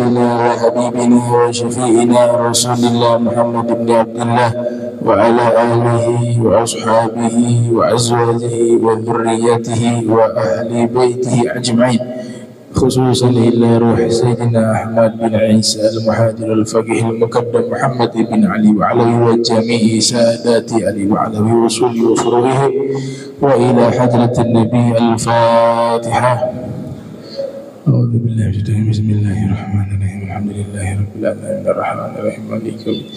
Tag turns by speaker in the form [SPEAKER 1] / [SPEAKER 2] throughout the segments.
[SPEAKER 1] ونبينا وحبيبنا وشفيعنا رسول الله محمد بن عبد الله وعلى آله وأصحابه وأزواجه وذريته وأهل بيته أجمعين، خصوصا إلى روح سيدنا أحمد بن عيسى المحاضر الفقيه المقدم محمد بن علي وعلوي وجميع سادات علي وعلوي وصولي وفروعهم، وإلى حضرة النبي. الفاتحة. أعوذ بالله من الشيطان الرجيم. بسم الله الرحمن الرحيم. الحمد لله رب العالمين الرحمن الرحيم مالك يوم الدين.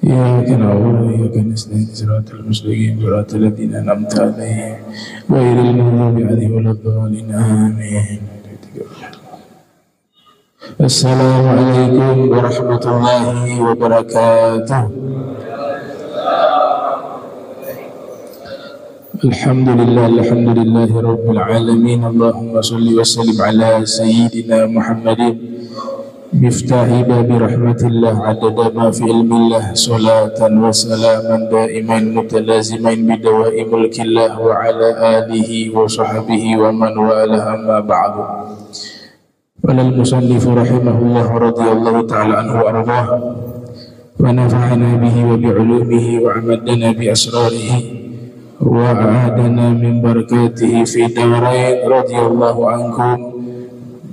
[SPEAKER 1] إياك نعبد وإياك نستعين صراط المستقيم صراط الذين أنعمت عليهم غير المغضوب عليهم ولا الضالين آمين. Assalamualaikum warahmatullahi wabarakatuh. Alhamdulillahi rabbil alamin. Allahumma salli wa sallim ala sayyidina Muhammadin miftahi babi rahmatillah adada ma fi ilmillah, salatan wa salaman daiman mutalazimain bidawai mulkillah wa ala alihi wa sahbihi wa man wala, amma ba'du. Walal musannif rahimahullah radhiyallahu ta'ala anhu wa ardhah wa nafa'ana bihi wa bi'ulumihi wa amadana bi asrarihi wa a'adana min barakatihi fi darain radhiyallahu ankum.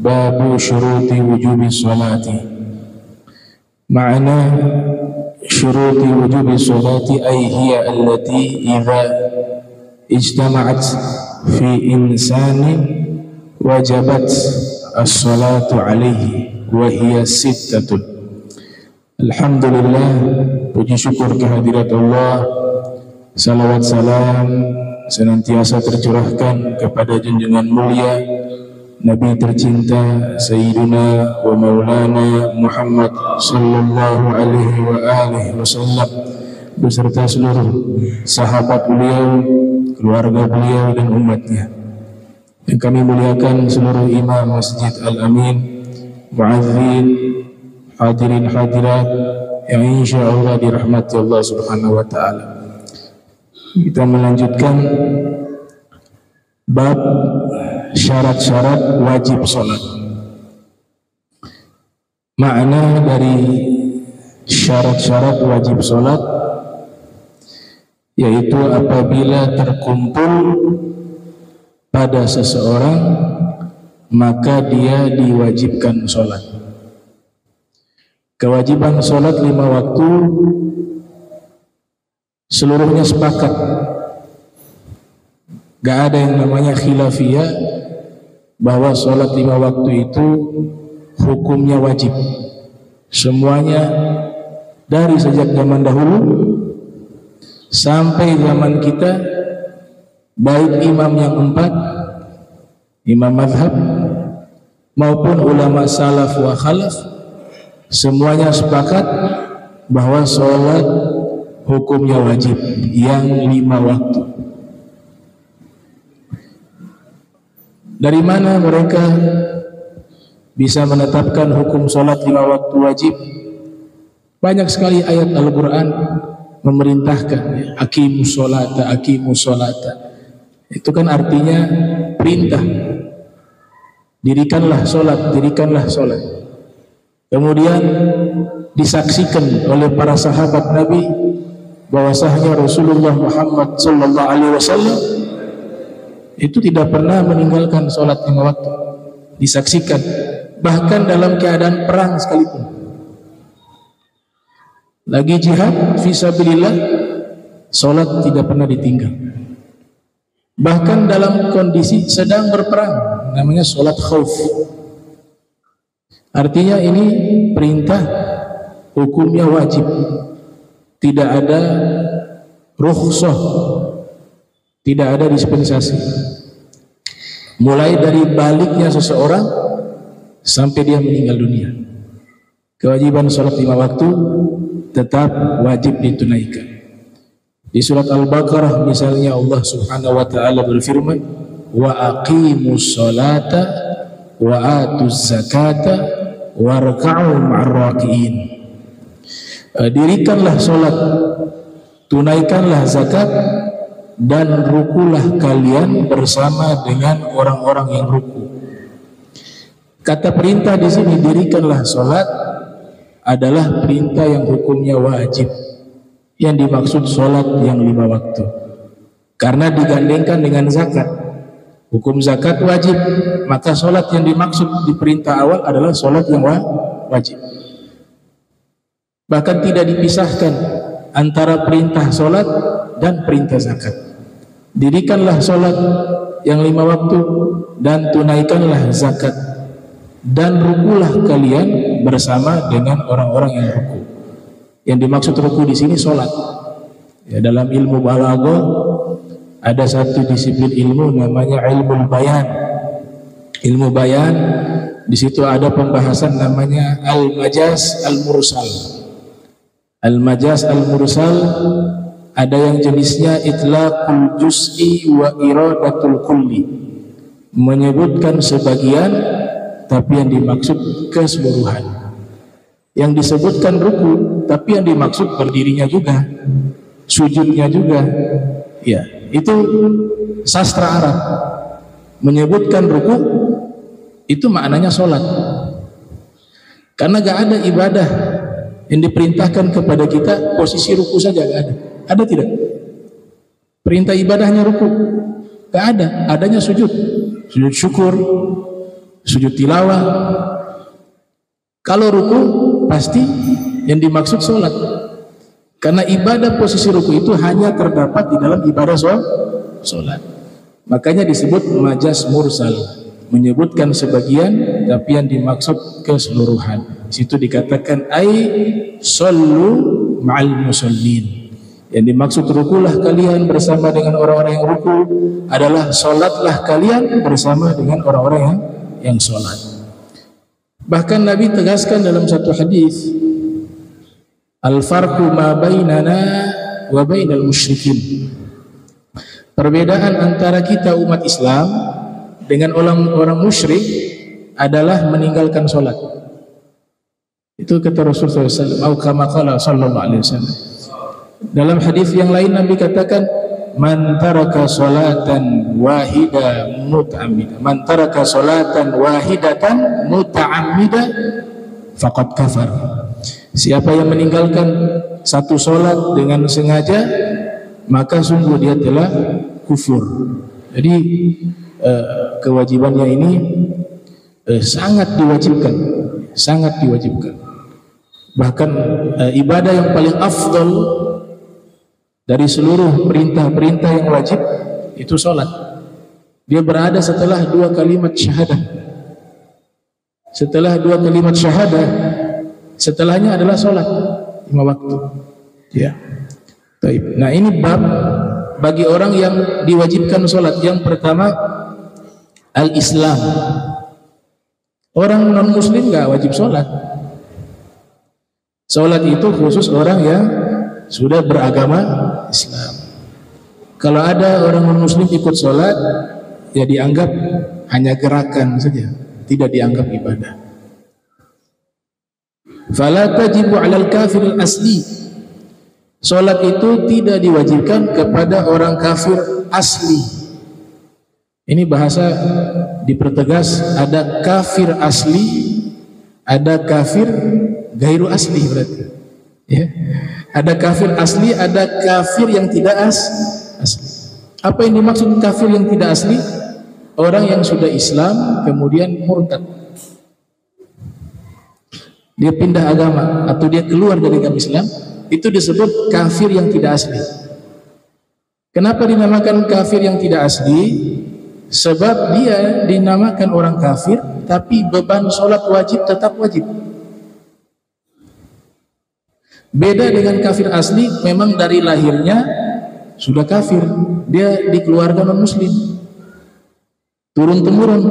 [SPEAKER 1] Babu syuruti wujubi salati. Ma'na syuruti wujubi salati ay hiya allati idza ijtama'at fi insanin wajabat as-salatu alaihi wa hiya sittatun. Alhamdulillah, puji syukur kehadirat Allah, salawat salam senantiasa tercurahkan kepada junjungan mulia Nabi tercinta Sayyiduna wa Maulana Muhammad sallallahu alaihi wa alihi wasallam beserta seluruh sahabat beliau, keluarga beliau dan umatnya. Yang kami muliakan seluruh imam Masjid Al-Amin, muadzin, hadirin hadirat yang insyaallah dirahmati Allah Subhanahu wa taala. Kita melanjutkan bab syarat-syarat wajib salat. Makna dari syarat-syarat wajib salat yaitu apabila terkumpul pada seseorang maka dia diwajibkan sholat. Kewajiban sholat 5 waktu seluruhnya sepakat. Gak ada yang namanya khilafiyah bahwa sholat 5 waktu itu hukumnya wajib. Semuanya dari sejak zaman dahulu sampai zaman kita, baik imam yang 4, imam madhab maupun ulama salaf wa khalaf, semuanya sepakat bahwa sholat hukumnya wajib yang 5 waktu. Dari mana mereka bisa menetapkan hukum sholat 5 waktu wajib? Banyak sekali ayat Al-Quran memerintahkan, aqimus sholata, aqimus sholata. Itu kan artinya perintah. Dirikanlah sholat, dirikanlah sholat. Kemudian disaksikan oleh para sahabat Nabi bahwasanya Rasulullah Muhammad sallallahu alaihi wasallam itu tidak pernah meninggalkan sholat 5 waktu. Disaksikan bahkan dalam keadaan perang sekalipun. Lagi jihad fisabilillah, sholat tidak pernah ditinggal. Bahkan dalam kondisi sedang berperang, namanya sholat khauf. Artinya ini perintah, hukumnya wajib. Tidak ada rukhsah, tidak ada dispensasi. Mulai dari baliknya seseorang sampai dia meninggal dunia, kewajiban sholat 5 waktu tetap wajib ditunaikan. Di surat Al-Baqarah misalnya Allah Subhanahu wa taala berfirman, wa aqimus sholata wa atuz zakata warka'u ma'ar raki'in. Dirikanlah sholat, tunaikanlah zakat, dan rukulah kalian bersama dengan orang-orang yang ruku. Kata perintah di sini, dirikanlah sholat, adalah perintah yang hukumnya wajib. Yang dimaksud sholat yang 5 waktu, karena digandengkan dengan zakat. Hukum zakat wajib, maka sholat yang dimaksud di perintah awal adalah sholat yang wajib. Bahkan tidak dipisahkan antara perintah sholat dan perintah zakat. Dirikanlah sholat yang 5 waktu dan tunaikanlah zakat, dan rukulah kalian bersama dengan orang-orang yang ruku. Yang dimaksud ruku di sini sholat. Ya, dalam ilmu balaghah ada satu disiplin ilmu namanya ilmu bayan. Ilmu bayan, di situ ada pembahasan namanya al-majaz al-mursal. Al-majaz al-mursal ada yang jenisnya itlaqul juz'i wa iradatul kulli, menyebutkan sebagian tapi yang dimaksud keseluruhan. Yang disebutkan ruku tapi yang dimaksud berdirinya juga, sujudnya juga. Ya, itu sastra Arab. Menyebutkan ruku itu maknanya sholat. Karena gak ada ibadah yang diperintahkan kepada kita posisi ruku saja, gak ada. Ada tidak? Perintah ibadahnya ruku? Gak ada. Adanya sujud. Sujud syukur, sujud tilawah. Kalau ruku pasti yang dimaksud sholat. Karena ibadah posisi ruku itu hanya terdapat di dalam ibadah sholat. Makanya disebut majaz mursal, menyebutkan sebagian tapi yang dimaksud keseluruhan. Situ dikatakan ai shollu ma'al musallin. Yang dimaksud rukulah kalian bersama dengan orang-orang yang ruku adalah sholatlah kalian bersama dengan orang-orang yang sholat. Bahkan Nabi tegaskan dalam satu hadis, al-farqu ma bainana wa bainal musyrikin. Perbedaan antara kita umat Islam dengan orang-orang musyrik adalah meninggalkan sholat. Itu kata Rasulullah SAW, atau kama qala sallallahu alaihi wasallam. Dalam hadis yang lain Nabi katakan, man taraka salatan wahida muta'ammida, man taraka salatan wahidatan muta'ammida faqad kafar. Siapa yang meninggalkan satu solat dengan sengaja, maka sungguh dia telah kufur. Jadi kewajibannya ini sangat diwajibkan, sangat diwajibkan. Bahkan ibadah yang paling afdal dari seluruh perintah-perintah yang wajib itu solat. Dia berada setelah 2 kalimat syahadah. Setelah 2 kalimat syahadah, setelahnya adalah sholat 5 waktu. Ya. Baik. Nah, ini bab bagi orang yang diwajibkan sholat. Yang pertama, al-Islam. Orang non-muslim gak wajib sholat. Sholat itu khusus orang yang sudah beragama Islam. Kalau ada orang non-muslim ikut sholat, ya dianggap hanya gerakan saja, tidak dianggap ibadah. Fala tajibu 'alal kafir asli. Salat itu tidak diwajibkan kepada orang kafir asli. Ini bahasa dipertegas, ada kafir asli, ada kafir gairu asli berarti. Ya. Ada kafir asli, ada kafir yang tidak asli. Apa yang dimaksud kafir yang tidak asli? Orang yang sudah Islam kemudian murtad. Dia pindah agama atau dia keluar dari agama Islam, itu disebut kafir yang tidak asli. Kenapa dinamakan kafir yang tidak asli? Sebab dia dinamakan orang kafir tapi beban sholat wajib tetap wajib. Beda dengan kafir asli, memang dari lahirnya sudah kafir, dia dikeluarkan non-muslim, turun-temurun.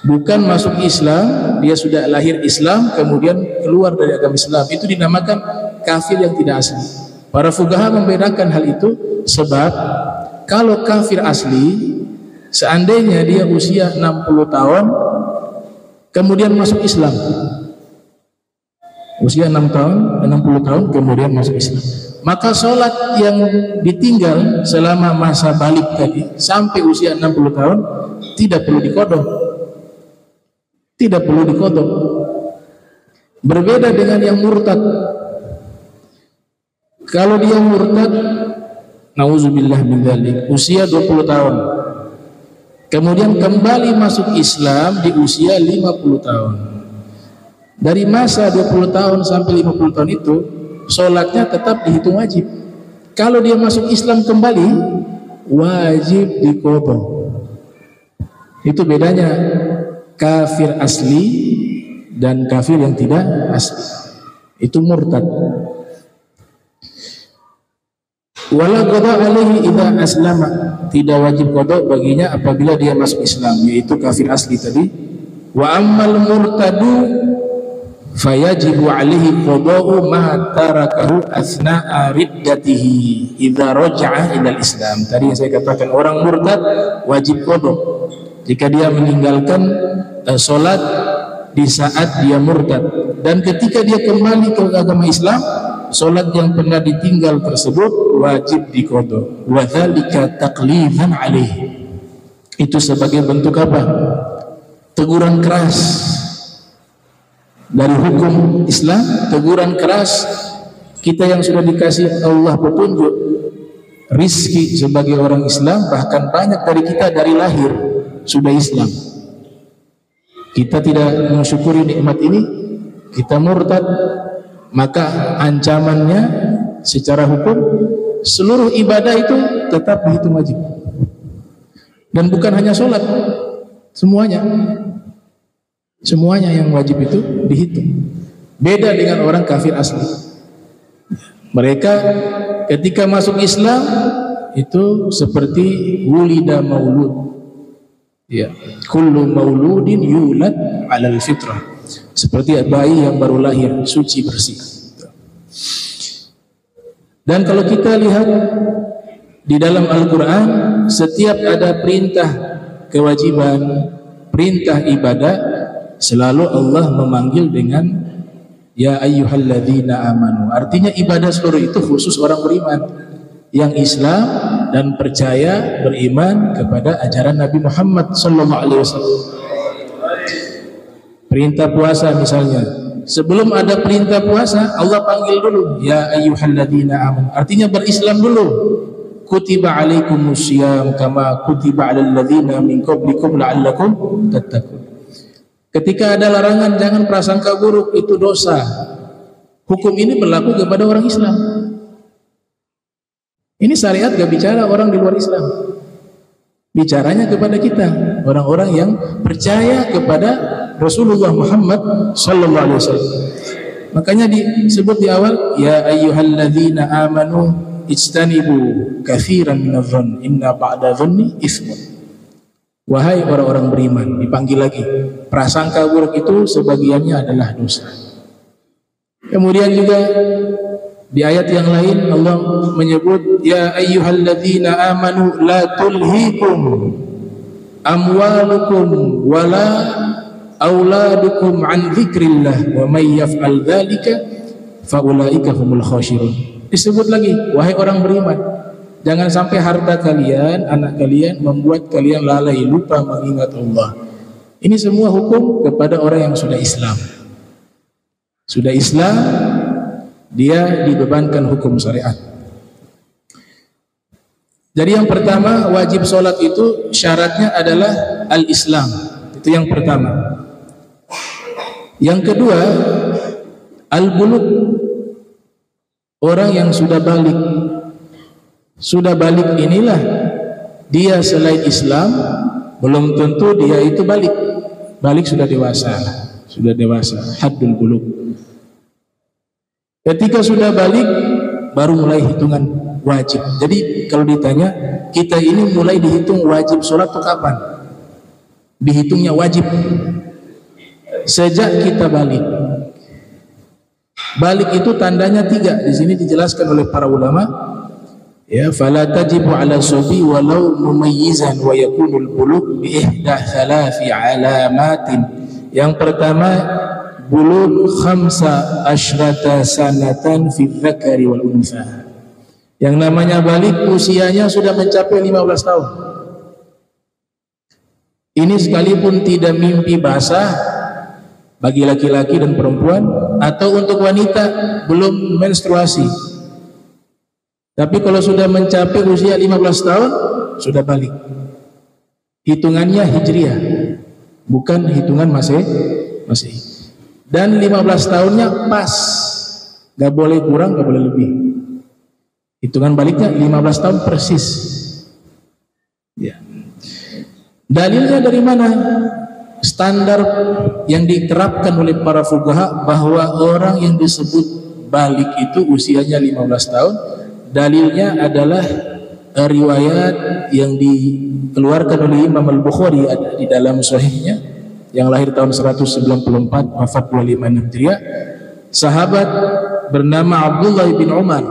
[SPEAKER 1] Bukan masuk Islam, dia sudah lahir Islam kemudian keluar dari agama Islam, itu dinamakan kafir yang tidak asli. Para fuqaha membedakan hal itu, sebab kalau kafir asli, seandainya dia usia 60 tahun kemudian masuk Islam, usia 60 tahun kemudian masuk Islam, maka sholat yang ditinggal selama masa balik tadi sampai usia 60 tahun tidak perlu diqadha. tidak perlu diqadha. Berbeda dengan yang murtad. Kalau dia murtad, nauzubillah min dzalik, usia 20 tahun. Kemudian kembali masuk Islam di usia 50 tahun. Dari masa 20 tahun sampai 50 tahun itu, sholatnya tetap dihitung wajib. Kalau dia masuk Islam kembali, wajib diqadha. Itu bedanya kafir asli dan kafir yang tidak asli. Itu murtad. Wala qada alaihi idza aslama, tidak wajib qada baginya apabila dia masuk Islam, yaitu kafir asli tadi. Wa ammal murtadu fayajibu alaihi qada'u ma tarakahu asna'a riddatihi idza raja'a ila Islam. Tadi yang saya katakan, orang murtad wajib qada jika dia meninggalkan salat di saat dia murtad, dan ketika dia kembali ke agama Islam, salat yang pernah ditinggal tersebut wajib diqadha. Wa dzalika taqlifan alaihi, itu sebagai bentuk apa? Teguran keras dari hukum Islam, teguran keras. Kita yang sudah dikasih Allah petunjuk, rizki sebagai orang Islam, bahkan banyak dari kita dari lahir sudah Islam, kita tidak mensyukuri nikmat ini, kita murtad, maka ancamannya secara hukum seluruh ibadah itu tetap dihitung wajib. Dan bukan hanya sholat, semuanya yang wajib itu dihitung. Beda dengan orang kafir asli. Mereka ketika masuk Islam itu seperti wulida maulud, ya, kullu mauludin yulad alal fitrah, seperti bayi yang baru lahir, suci bersih. Dan kalau kita lihat di dalam Al-Quran, setiap ada perintah kewajiban, perintah ibadah, selalu Allah memanggil dengan ya ayyuhalladzina amanu. Artinya ibadah seluruh itu khusus orang beriman yang Islam dan percaya, beriman kepada ajaran Nabi Muhammad SAW. Perintah puasa misalnya, sebelum ada perintah puasa Allah panggil dulu ya ayyuhalladzina amanu, artinya berislam dulu. Kutiba alaikumusiyam kama kutiba alal ladzina min qablikum la'allakum tattaqun. Ketika ada larangan jangan prasangka buruk, itu dosa. Hukum ini berlaku kepada orang Islam. Ini syariat gak bicara orang di luar Islam, bicaranya kepada kita, orang-orang yang percaya kepada Rasulullah Muhammad sallallahu alaihi wasallam. Makanya disebut di awal ya ayyuhalladzina amanu ijtanibu katsiran minadh-dhann inna ba'da dhanni itsmun. Wahai orang-orang beriman, dipanggil lagi, prasangka buruk itu sebagiannya adalah dosa. Kemudian juga di ayat yang lain Allah menyebut ya ayyuhalladzina amanu la tulhikum amwalukum wala auladukum an dzikrillah wa may yaf'al dzalika fa ulaika humul khasirun. Disebut lagi, wahai orang beriman, jangan sampai harta kalian, anak kalian membuat kalian lalai, lupa mengingat Allah. Ini semua hukum kepada orang yang sudah Islam. Sudah Islam, dia dibebankan hukum syariat. Jadi yang pertama, wajib sholat itu syaratnya adalah al-Islam. Itu yang pertama. Yang kedua, al-bulugh. Orang yang sudah balik. Sudah balik inilah dia selain Islam belum tentu dia itu balik. Balik sudah dewasa, haddul bulugh. Ketika sudah balik baru mulai hitungan wajib. Jadi kalau ditanya kita ini mulai dihitung wajib sholat itu kapan? Dihitungnya wajib sejak kita balik. Balik itu tandanya 3. Di sini dijelaskan oleh para ulama. Ya, fala tajibu ala subi walau mumayyizan wa yakunul bulugh bi ihda thalathi alamatin. Yang pertama, bulugh 15 sanatan fi dzakari wal untha. Yang namanya balik usianya sudah mencapai 15 tahun. Ini sekalipun tidak mimpi basah, bagi laki-laki dan perempuan, atau untuk wanita belum menstruasi. Tapi kalau sudah mencapai usia 15 tahun sudah balik. Hitungannya hijriah, bukan hitungan Masehi. Dan 15 tahunnya pas, gak boleh kurang, gak boleh lebih. Hitungan baliknya 15 tahun persis. Ya. Dalilnya dari mana? Standar yang diterapkan oleh para fuqaha bahwa orang yang disebut balik itu usianya 15 tahun. Dalilnya adalah riwayat yang dikeluarkan oleh Imam Al-Bukhari di dalam sahihnya, yang lahir tahun 194 wafat 25 Hijriah. Sahabat bernama Abdullah bin Umar,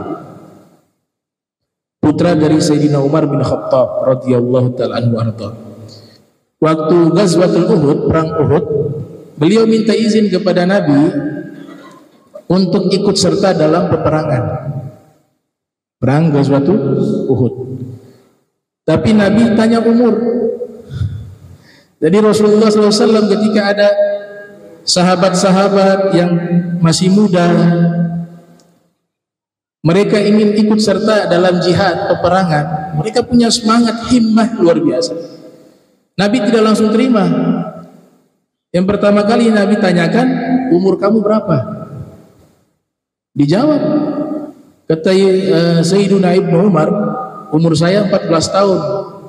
[SPEAKER 1] putra dari Sayyidina Umar bin Khattab radhiyallahu ta'ala anhu arda. Waktu Ghazwatul Uhud, perang Uhud, beliau minta izin kepada Nabi untuk ikut serta dalam peperangan perang Ghazwatul Uhud. Tapi Nabi tanya umur. Jadi Rasulullah SAW ketika ada sahabat-sahabat yang masih muda, mereka ingin ikut serta dalam jihad peperangan, mereka punya semangat, himmah luar biasa. Nabi tidak langsung terima. Yang pertama kali Nabi tanyakan, umur kamu berapa? Dijawab, kata Sayyiduna Ibnu Umar, umur saya 14 tahun.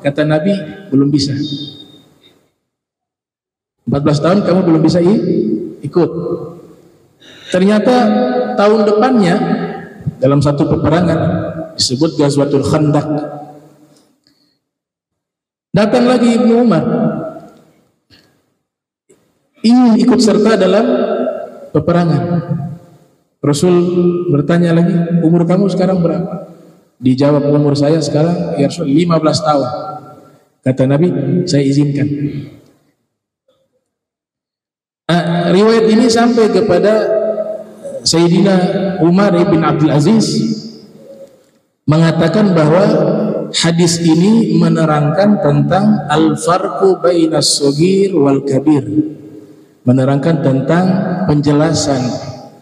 [SPEAKER 1] Kata Nabi, belum bisa. 14 tahun kamu belum bisa ikut. Ternyata tahun depannya dalam satu peperangan disebut Ghazwatul Khandaq, datang lagi Ibnu Umar ingin ikut serta dalam peperangan. Rasul bertanya lagi, umur kamu sekarang berapa? Dijawab, umur saya sekarang ya Rasul 15 tahun. Kata Nabi, saya izinkan. Riwayat ini sampai kepada Sayyidina Umar ibn Abdul Aziz, mengatakan bahwa hadis ini menerangkan tentang al-farqu bainas shaghir wal kabir, menerangkan tentang penjelasan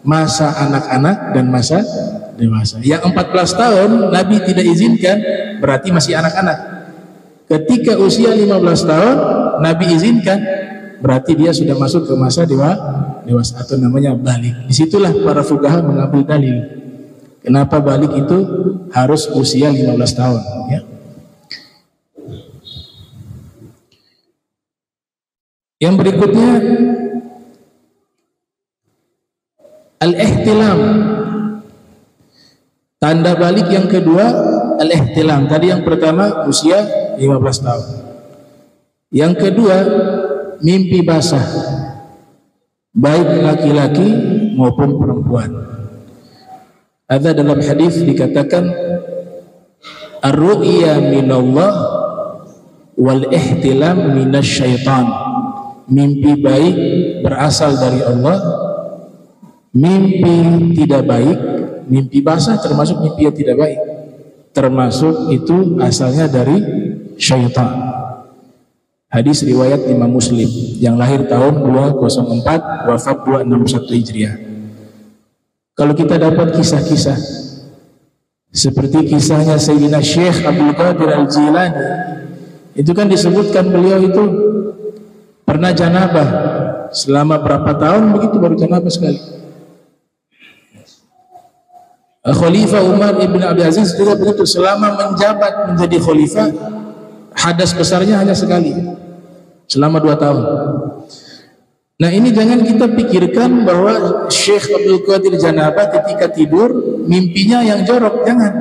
[SPEAKER 1] masa anak-anak dan masa dewasa. Yang 14 tahun Nabi tidak izinkan, berarti masih anak-anak. Ketika usia 15 tahun Nabi izinkan, berarti dia sudah masuk ke masa dewasa atau namanya balik. Disitulah para fuqaha mengambil dalil kenapa balik itu harus usia 15 tahun ya. Yang berikutnya al-ihtilam. Tanda balik yang kedua al-ihtilam. Tadi yang pertama usia 15 tahun. Yang kedua mimpi basah, baik laki-laki maupun perempuan. Ada dalam hadis dikatakan ar-ru'ya minallah wal ihtilam minasyaitan. Mimpi baik berasal dari Allah, mimpi tidak baik, mimpi basah termasuk mimpi yang tidak baik, termasuk itu asalnya dari syaitan. Hadis riwayat Imam Muslim yang lahir tahun 204 wafat 261 Hijriah. Kalau kita dapat kisah-kisah seperti kisahnya Sayyidina Syekh Abdul Qadir Al-Jilani, itu kan disebutkan beliau itu pernah janabah selama berapa tahun, begitu baru janabah sekali. Khalifah Umar ibn Abdul Aziz juga begitu, selama menjabat menjadi khalifah hadas besarnya hanya sekali selama 2 tahun. Nah ini jangan kita pikirkan bahwa Syekh Abdul Qadir janabah ketika tidur mimpinya yang jorok, jangan.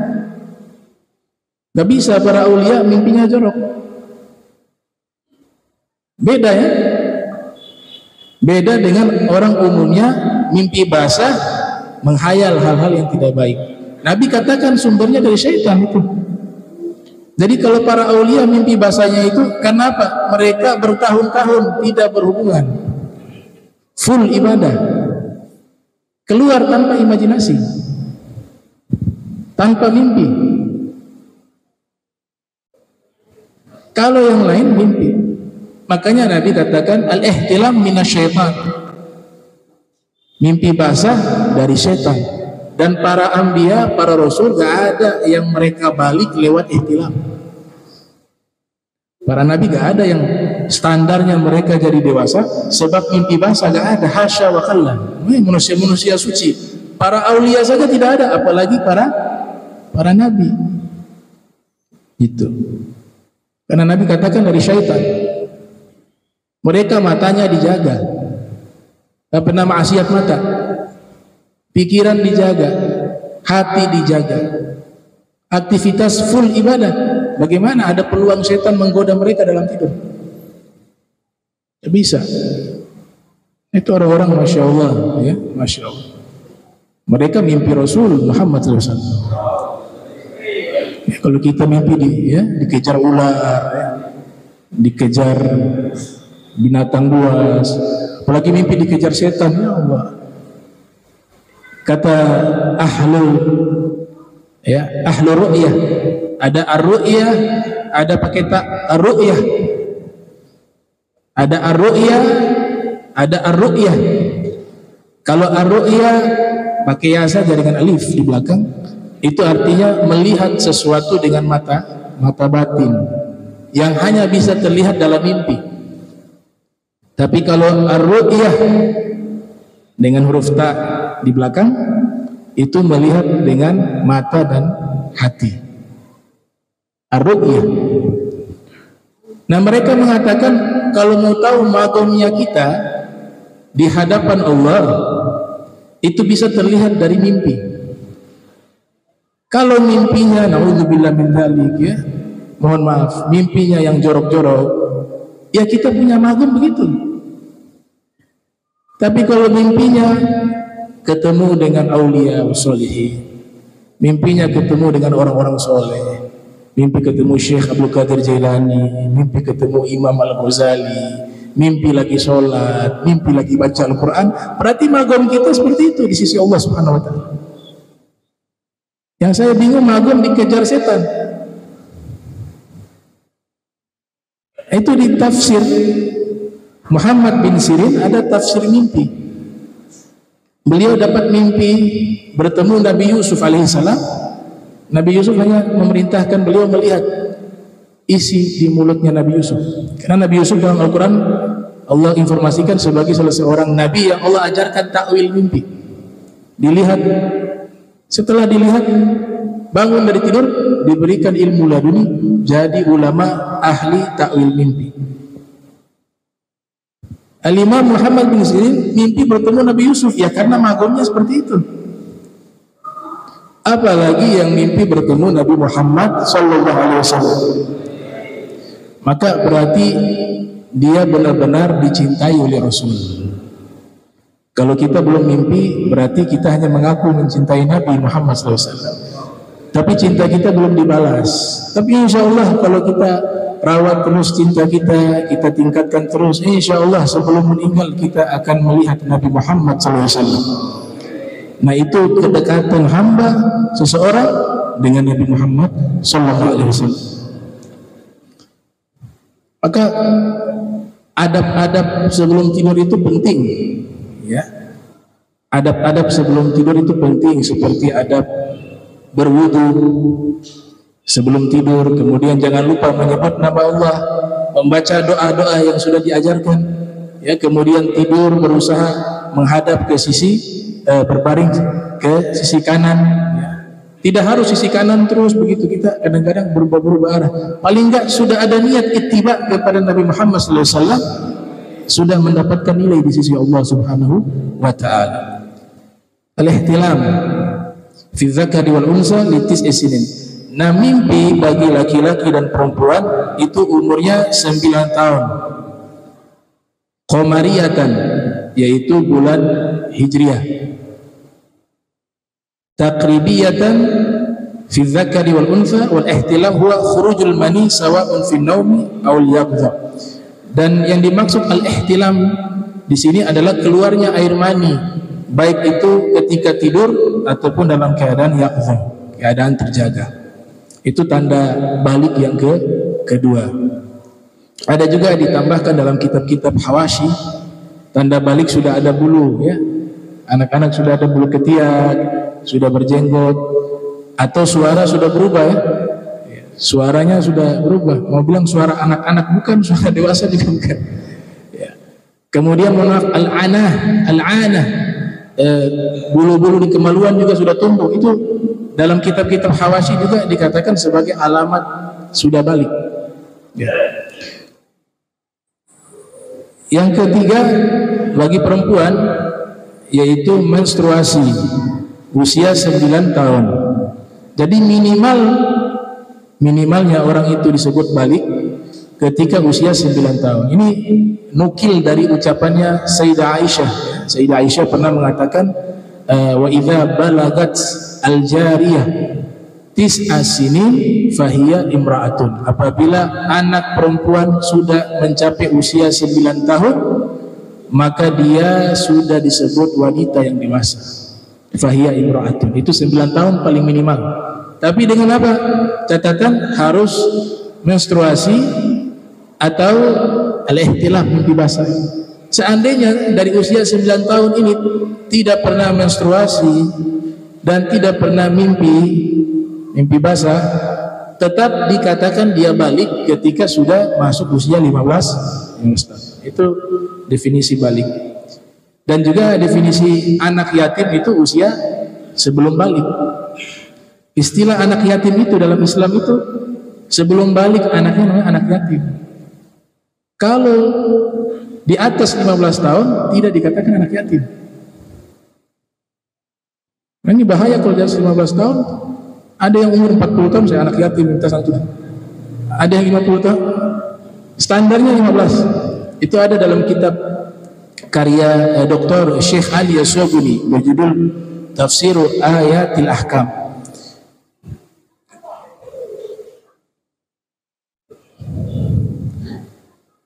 [SPEAKER 1] Gak bisa, para aulia mimpinya jorok. Beda ya, beda dengan orang umumnya mimpi basah, menghayal hal-hal yang tidak baik. Nabi katakan sumbernya dari syaitan itu. Jadi kalau para aulia mimpi basahnya itu kenapa? Mereka bertahun-tahun tidak berhubungan, full ibadah, keluar tanpa imajinasi, tanpa mimpi. Kalau yang lain mimpi. Makanya Nabi katakan al-ihtilam minasyaitan. Mimpi basah dari setan. Dan para anbiya, para rasul gak ada yang mereka balik lewat ihtilam. Para nabi gak ada yang standarnya mereka jadi dewasa sebab mimpi basah, gak ada. Hasya wa kalla. Manusia-manusia suci. Para aulia saja tidak ada, apalagi para nabi. Itu. Karena Nabi katakan dari syaitan. Mereka matanya dijaga, tak pernah maksiat mata. Pikiran dijaga, hati dijaga, aktivitas full ibadah. Bagaimana ada peluang setan menggoda mereka dalam tidur? Tidak bisa. Itu orang-orang Masya Allah, ya, Masya Allah. Mereka mimpi Rasul Muhammad SAW. Ya, kalau kita mimpi dikejar ular, ya, dikejar binatang buas, apalagi mimpi dikejar setan, ya Allah. Kata ahlu ru'yah, ada ar-ru'yah, ada pakai tak ar-ru'yah, ada ar-ru'yah, ada ar-ru'yah. Kalau ar-ru'yah pakai ya saja dengan alif di belakang, itu artinya melihat sesuatu dengan mata batin yang hanya bisa terlihat dalam mimpi. Tapi kalau ar-ru'yah dengan huruf ta di belakang, itu melihat dengan mata dan hati. Ar-ru'yah. Nah, mereka mengatakan kalau mau tahu makomnya kita di hadapan Allah, itu bisa terlihat dari mimpi. Kalau mimpinya, naudzubillah min dzalik, ya, mohon maaf, mimpinya yang jorok-jorok, ya kita punya magom begitu. Tapi kalau mimpinya ketemu dengan aulia wassolihin, mimpinya ketemu dengan orang-orang soleh, mimpi ketemu Syekh Abdul Qadir Jailani, mimpi ketemu Imam Al-Ghazali, mimpi lagi sholat, mimpi lagi baca Al-Quran, berarti magom kita seperti itu di sisi Allah Subhanahu wa Ta'ala. Yang saya bingung, magom dikejar setan. Itu di tafsir Muhammad bin Sirin ada tafsir mimpi. Beliau dapat mimpi bertemu Nabi Yusuf alaihissalam. Nabi Yusuf hanya memerintahkan beliau melihat isi di mulutnya Nabi Yusuf. Karena Nabi Yusuf dalam Al-Quran Allah informasikan sebagai salah seorang Nabi yang Allah ajarkan takwil mimpi. Dilihat, setelah dilihat bangun dari tidur, diberikan ilmu laduni, jadi ulama ahli takwil mimpi. Al-Imam Muhammad bin Sirin mimpi bertemu Nabi Yusuf, ya karena magomnya seperti itu. Apalagi yang mimpi bertemu Nabi Muhammad sallallahu alaihi wasallam. Maka berarti dia benar-benar dicintai oleh Rasul. Kalau kita belum mimpi, berarti kita hanya mengaku mencintai Nabi Muhammad sallallahu alaihi wasallam. Tapi cinta kita belum dibalas. Tapi insya Allah kalau kita rawat terus cinta kita, kita tingkatkan terus, insya Allah sebelum meninggal kita akan melihat Nabi Muhammad SAW. Nah, itu kedekatan hamba seseorang dengan Nabi Muhammad SAW. Maka adab-adab sebelum tidur itu penting, ya. Adab-adab sebelum tidur itu penting, seperti adab berwudu sebelum tidur, kemudian jangan lupa menyebut nama Allah, membaca doa-doa yang sudah diajarkan, ya, kemudian tidur berusaha menghadap ke sisi berbaring ke sisi kanan, ya. Tidak harus sisi kanan terus begitu, kita kadang-kadang berubah-ubah arah. Paling enggak sudah ada niat ittiba kepada Nabi Muhammad SAW, sudah mendapatkan nilai di sisi Allah Subhanahu wa Ta'ala. Al-ihtilam fi dzakari wal unsa li tis'i sinin. Nah, mimpi bagi laki-laki dan perempuan itu umurnya 9 tahun. Qamariyatan, yaitu bulan Hijriah. Taqribiyatan fi dzakari wal unsa wal ihtilam huwa khurujul mani sawa'un fi naumi aw al-yaqdha. Dan yang dimaksud al-ihtilam di sini adalah keluarnya air mani, baik itu ketika tidur ataupun dalam keadaan yaqdha, keadaan terjaga. Itu tanda balik yang kedua. Ada juga ditambahkan dalam kitab-kitab Hawashi, tanda balik sudah ada bulu, ya. Anak-anak sudah ada bulu ketiak, sudah berjenggot, atau suara sudah berubah ya. Suaranya sudah berubah. Mau bilang suara anak-anak bukan, suara dewasa juga bukan. Ya. Kemudian maaf, al-anah, bulu-bulu di kemaluan juga sudah tumbuh. Itu dalam kitab-kitab Hawashi juga dikatakan sebagai alamat sudah balik. Ya. Yang ketiga bagi perempuan yaitu menstruasi usia 9 tahun. Jadi minimalnya orang itu disebut balik ketika usia 9 tahun. Ini nukil dari ucapannya Sayyidah Aisyah. Sayyidah Aisyah pernah mengatakan wa idza balagat al-jariyah tis'a sinin fahiya imra'atun. Apabila anak perempuan sudah mencapai usia 9 tahun, maka dia sudah disebut wanita yang dewasa. Fahiya imra'atun. Itu 9 tahun paling minimal. Tapi dengan apa? Catatan harus menstruasi atau al-ihtilam, mimpi basah. Seandainya dari usia 9 tahun ini tidak pernah menstruasi dan tidak pernah mimpi basah, tetap dikatakan dia balik ketika sudah masuk usia 15 tahun. Itu definisi balik. Dan juga definisi anak yatim itu usia sebelum balik. Istilah anak yatim itu dalam Islam itu sebelum balik anaknya namanya anak yatim. Kalau di atas 15 tahun tidak dikatakan anak yatim. Nah, ini bahaya kalau di atas 15 tahun. Ada yang umur 40 tahun saya anak yatim minta santunan. Ada yang 50 tahun. Standarnya 15. Itu ada dalam kitab karya Dr. Syekh Ali As-Sabuni berjudul Tafsir Ayatil Ahkam.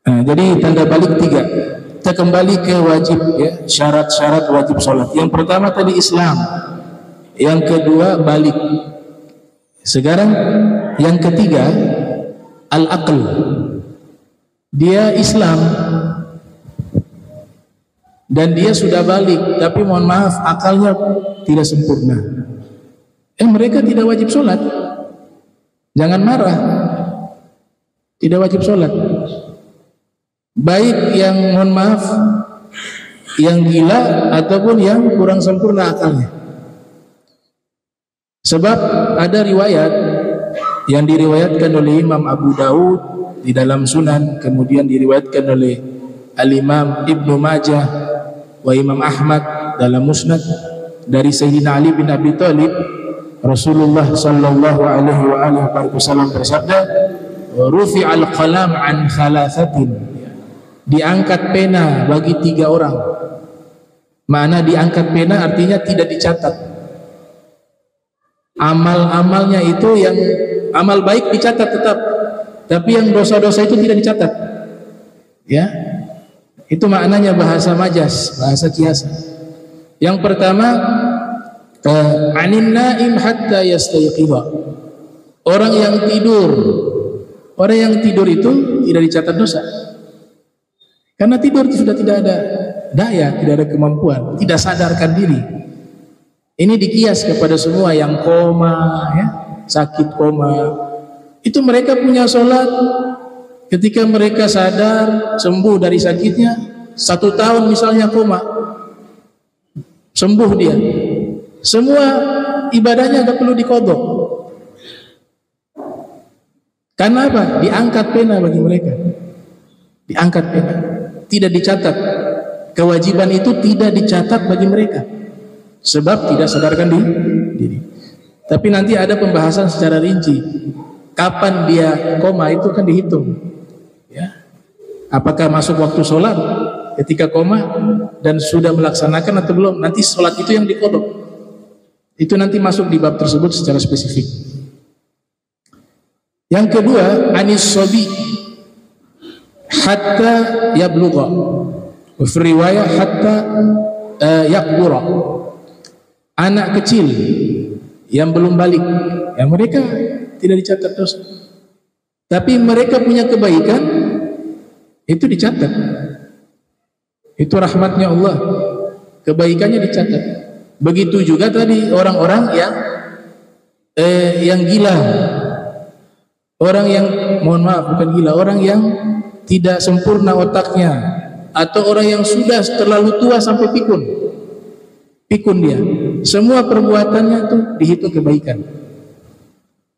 [SPEAKER 1] Nah, jadi tanda balik 3. Kita kembali ke wajib ya, syarat-syarat wajib sholat. Yang pertama tadi Islam. Yang kedua balik. Sekarang yang ketiga al-aql. Dia Islam dan dia sudah balik, tapi mohon maaf akalnya tidak sempurna. Mereka tidak wajib sholat. Jangan marah. Tidak wajib sholat. Baik yang mohon maaf yang gila ataupun yang kurang sempurna akalnya. Sebab ada riwayat yang diriwayatkan oleh Imam Abu Daud di dalam Sunan, kemudian diriwayatkan oleh Al-Imam Ibnu Majah wa Imam Ahmad dalam Musnad dari Sayyidina Ali bin Abi Thalib, Rasulullah sallallahu alaihi wasallam bersabda, "Rufi'al qalam an thalathatin." Diangkat pena bagi 3 orang. Mana diangkat pena artinya tidak dicatat. Amal-amalnya itu yang amal baik dicatat tetap, tapi yang dosa-dosa itu tidak dicatat. Ya, itu maknanya bahasa majas, bahasa kiasan. Yang pertama, anin naim hatta yastayqiza. Orang yang tidur itu tidak dicatat dosa. Karena tidur itu sudah tidak ada daya, tidak ada kemampuan, tidak sadarkan diri. Ini dikias kepada semua yang koma, ya, sakit koma. Itu mereka punya sholat ketika mereka sadar, sembuh dari sakitnya, 1 tahun misalnya koma, sembuh dia. Semua ibadahnya gak perlu dikodok. Karena apa? Diangkat pena bagi mereka. Diangkat pena. Tidak dicatat. Kewajiban itu tidak dicatat bagi mereka. Sebab tidak sadarkan diri. Tapi nanti ada pembahasan secara rinci. Kapan dia koma itu kan dihitung. Ya. Apakah masuk waktu sholat ketika koma dan sudah melaksanakan atau belum? Nanti sholat itu yang dikodok. Itu nanti masuk di bab tersebut secara spesifik. Yang kedua, anis sobi hatta yablugha. Fi riwayah hatta yakbura. Anak kecil yang belum balik, yang mereka tidak dicatat dosa. Tapi mereka punya kebaikan, itu dicatat. Itu rahmatnya Allah. kebaikannya dicatat. Begitu juga tadi orang-orang yang gila, orang yang bukan gila, orang yang tidak sempurna otaknya, atau orang yang sudah terlalu tua sampai pikun dia, semua perbuatannya tuh dihitung kebaikan.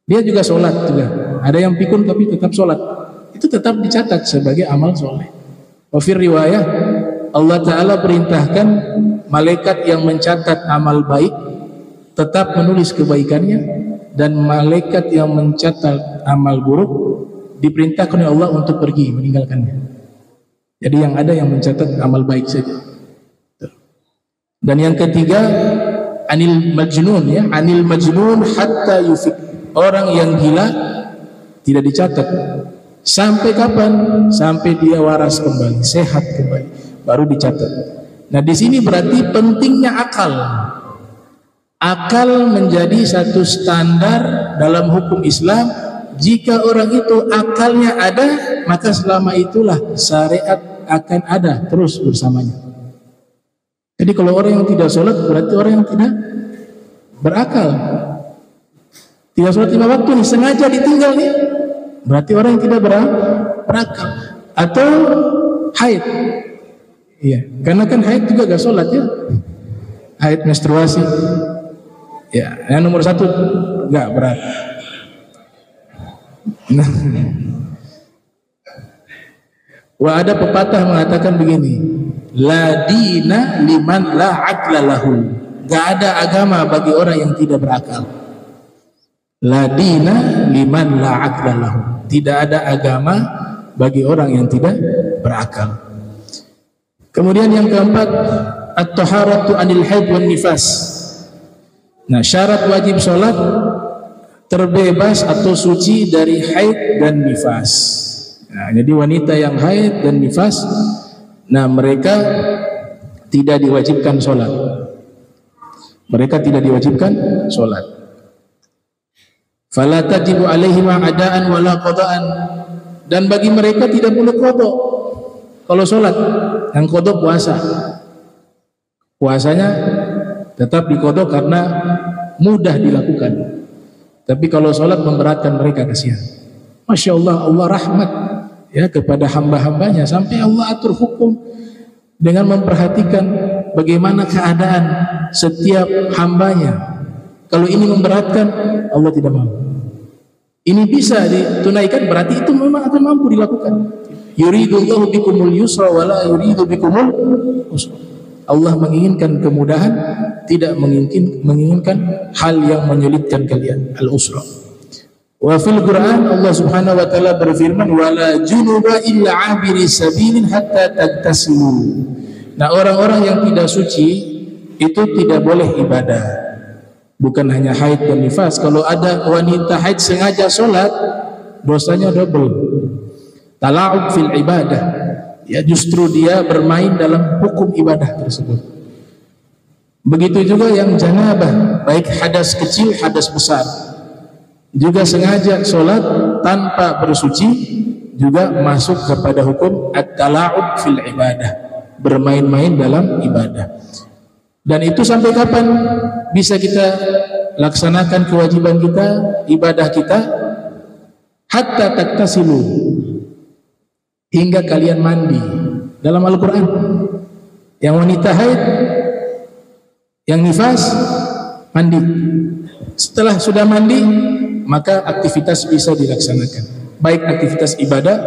[SPEAKER 1] Dia juga sholat juga, ada yang pikun tapi tetap sholat, itu tetap dicatat sebagai amal soleh. Wafir riwayah, Allah Ta'ala perintahkan malaikat yang mencatat amal baik tetap menulis kebaikannya, dan malaikat yang mencatat amal buruk diperintahkan oleh Allah untuk pergi meninggalkannya. Jadi yang ada yang mencatat amal baik saja. Dan yang ketiga, anil majnun hatta yufik. Orang yang gila tidak dicatat. Sampai kapan? Sampai dia waras kembali, sehat kembali, baru dicatat. Nah, di sini berarti pentingnya akal. Akal menjadi satu standar dalam hukum Islam. Jika orang itu akalnya ada, maka selama itulah syariat akan ada terus bersamanya. Jadi kalau orang yang tidak sholat berarti orang yang tidak berakal. Tidak sholat 5 waktu nih, sengaja ditinggal nih, berarti orang yang tidak berakal. Atau haid, iya, karena kan haid juga gak sholat ya, haid menstruasi, ya, yang nomor 1 gak berat. Nah, wah, ada pepatah mengatakan begini, la dina liman la aqla lahu. Gak ada agama bagi orang yang tidak berakal. La dina liman la aqla lahu. Tidak ada agama bagi orang yang tidak berakal. Kemudian yang keempat, at-taharatu anil haid wan nifas. Nah, syarat wajib sholat terbebas atau suci dari haid dan nifas. Nah, jadi wanita yang haid dan nifas, nah mereka tidak diwajibkan sholat. Mereka tidak diwajibkan sholat. Fala tajibu alaihima adaan wala qadaan. Dan bagi mereka tidak perlu qada kalau sholat. Yang qada puasa. Puasanya tetap diqada karena mudah dilakukan. Tapi kalau sholat memberatkan mereka, kasihan. Masya Allah, Allah rahmat ya kepada hamba-hambanya, sampai Allah atur hukum dengan memperhatikan bagaimana keadaan setiap hambanya. Kalau ini memberatkan, Allah tidak mau. Ini bisa ditunaikan, berarti itu memang akan mampu dilakukan. Yuridullahu bikumul yusra wa la yuridu bikumul usra. Allah menginginkan kemudahan, tidak menginginkan hal yang menyulitkan kalian, al-usra. Wa fil Quran Allah Subhanahu wa taala berfirman, wala junuba illa abiri sabilin hatta tagtasilu. Nah, orang-orang yang tidak suci itu tidak boleh ibadah. Bukan hanya haid dan nifas. Kalau ada wanita haid sengaja sholat, dosanya double. Tala'ub fil ibadah. Ya, justru dia bermain dalam hukum ibadah tersebut. Begitu juga yang janabah, baik hadas kecil, hadas besar, juga sengaja sholat tanpa bersuci, juga masuk kepada hukum at-tala'ub fil ibadah, bermain-main dalam ibadah. Dan itu sampai kapan bisa kita laksanakan kewajiban kita, ibadah kita? Hatta taktasilu, hingga kalian mandi. Dalam Al-Quran, yang wanita haid, yang nifas, mandi. Setelah sudah mandi, maka aktivitas bisa dilaksanakan, baik aktivitas ibadah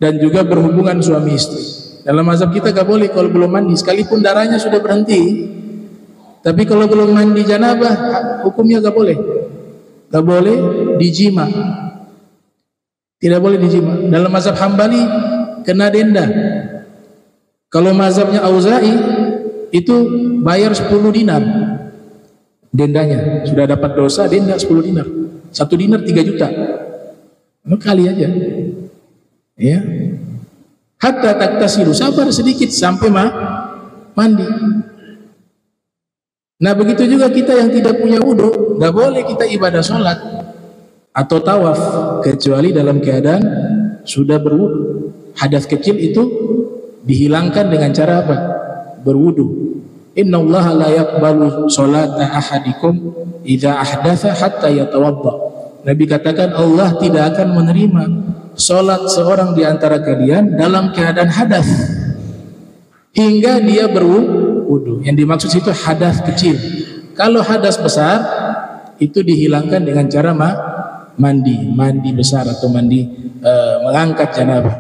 [SPEAKER 1] dan juga berhubungan suami istri. Dalam mazhab kita gak boleh kalau belum mandi, sekalipun darahnya sudah berhenti, tapi kalau belum mandi janabah, hukumnya gak boleh. Gak boleh dijima, tidak boleh dijima. Dalam mazhab Hambali kena denda. Kalau mazhabnya Auza'i itu bayar 10 dinar dendanya. Sudah dapat dosa, denda 10 dinar. 1 dinar 3 juta. Kali aja. Ya. Hatta taktasilu, sabar sedikit sampai mandi. Nah, begitu juga kita yang tidak punya wudu, gak boleh kita ibadah sholat atau tawaf kecuali dalam keadaan sudah berwudu. Hadas kecil itu dihilangkan dengan cara apa? Berwudu. Innallaha la yaqbalu sholata ahadikum idza ahdatsa hatta yatawadda. Nabi katakan Allah tidak akan menerima sholat seorang di antara kalian dalam keadaan hadas hingga dia berwudu. Yang dimaksud itu hadas kecil. Kalau hadas besar itu dihilangkan dengan cara mandi besar atau mandi mengangkat janabah.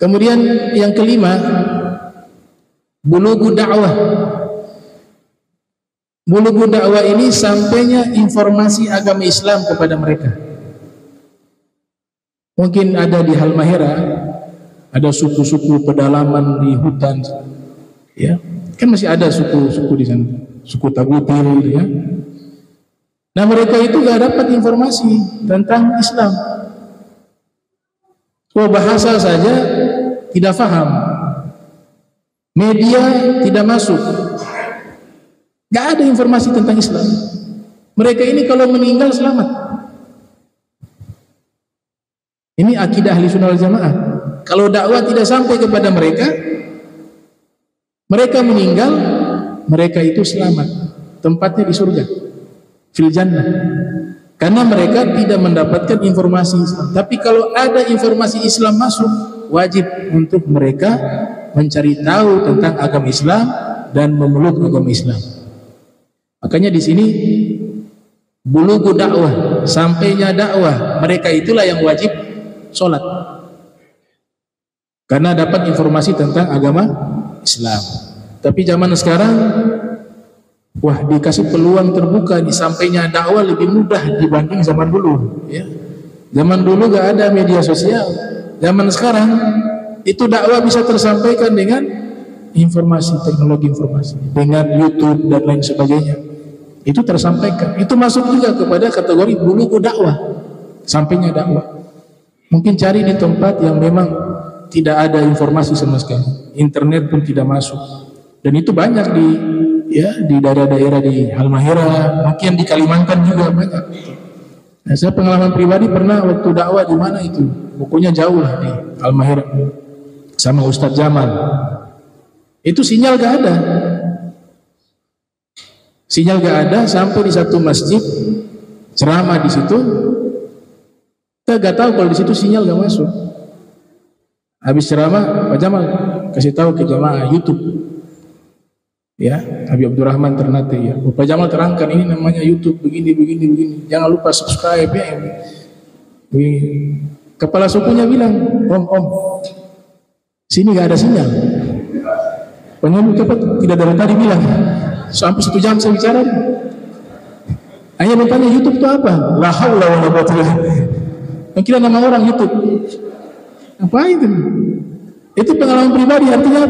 [SPEAKER 1] Kemudian yang kelima, bulughu dakwah. Bulughu dakwah ini sampainya informasi agama Islam kepada mereka. Mungkin ada di Halmahera, ada suku-suku pedalaman di hutan, ya kan masih ada suku-suku di sana, suku Tagutil, ya. Nah mereka itu gak dapat informasi tentang Islam. Bahasa saja tidak paham, media tidak masuk, gak ada informasi tentang Islam. Mereka ini kalau meninggal selamat. Ini akidah ahli sunnah wal jamaah. Kalau dakwah tidak sampai kepada mereka, mereka meninggal, mereka itu selamat, tempatnya di surga, fil jannah. Karena mereka tidak mendapatkan informasi Islam. Tapi kalau ada informasi Islam masuk, wajib untuk mereka mencari tahu tentang agama Islam dan memeluk agama Islam. Makanya di sini bulughu dakwah, sampainya dakwah, mereka itulah yang wajib sholat. Karena dapat informasi tentang agama Islam. Tapi zaman sekarang, wah dikasih peluang terbuka, disampainya dakwah lebih mudah dibanding zaman dulu. Ya. Zaman dulu gak ada media sosial. Zaman sekarang itu dakwah bisa tersampaikan dengan informasi, teknologi informasi, dengan YouTube dan lain sebagainya. Itu tersampaikan. Itu masuk juga kepada kategori bulughu dakwah, sampainya dakwah. Mungkin cari di tempat yang memang tidak ada informasi sama sekali, internet pun tidak masuk. Dan itu banyak di daerah-daerah di Halmahera, mungkin di Kalimantan juga banyak. Nah, saya pengalaman pribadi pernah waktu dakwah di mana itu, pokoknya jauh lah di Halmahera, sama Ustadz Jamal. Itu sinyal gak ada. Sinyal gak ada sampai di satu masjid ceramah di situ. Kita gak tahu kalau di situ sinyal gak masuk. Habis ceramah, Pak Jamal kasih tahu ke jamaah YouTube. Ya, Habib Abdurrahman Ternate ya. Pak Jamal terangkan ini namanya YouTube begini. Jangan lupa subscribe ya. Begini. Kepala sukunya bilang, Om, sini gak ada sinyal. Penyambut cepat tidak dari tadi bilang. Sampai 1 jam saya bicara. Hanya bertanya YouTube itu apa? La haula wala quwwata illa billah. Kira nama orang YouTube. Apa itu? Itu pengalaman pribadi, artinya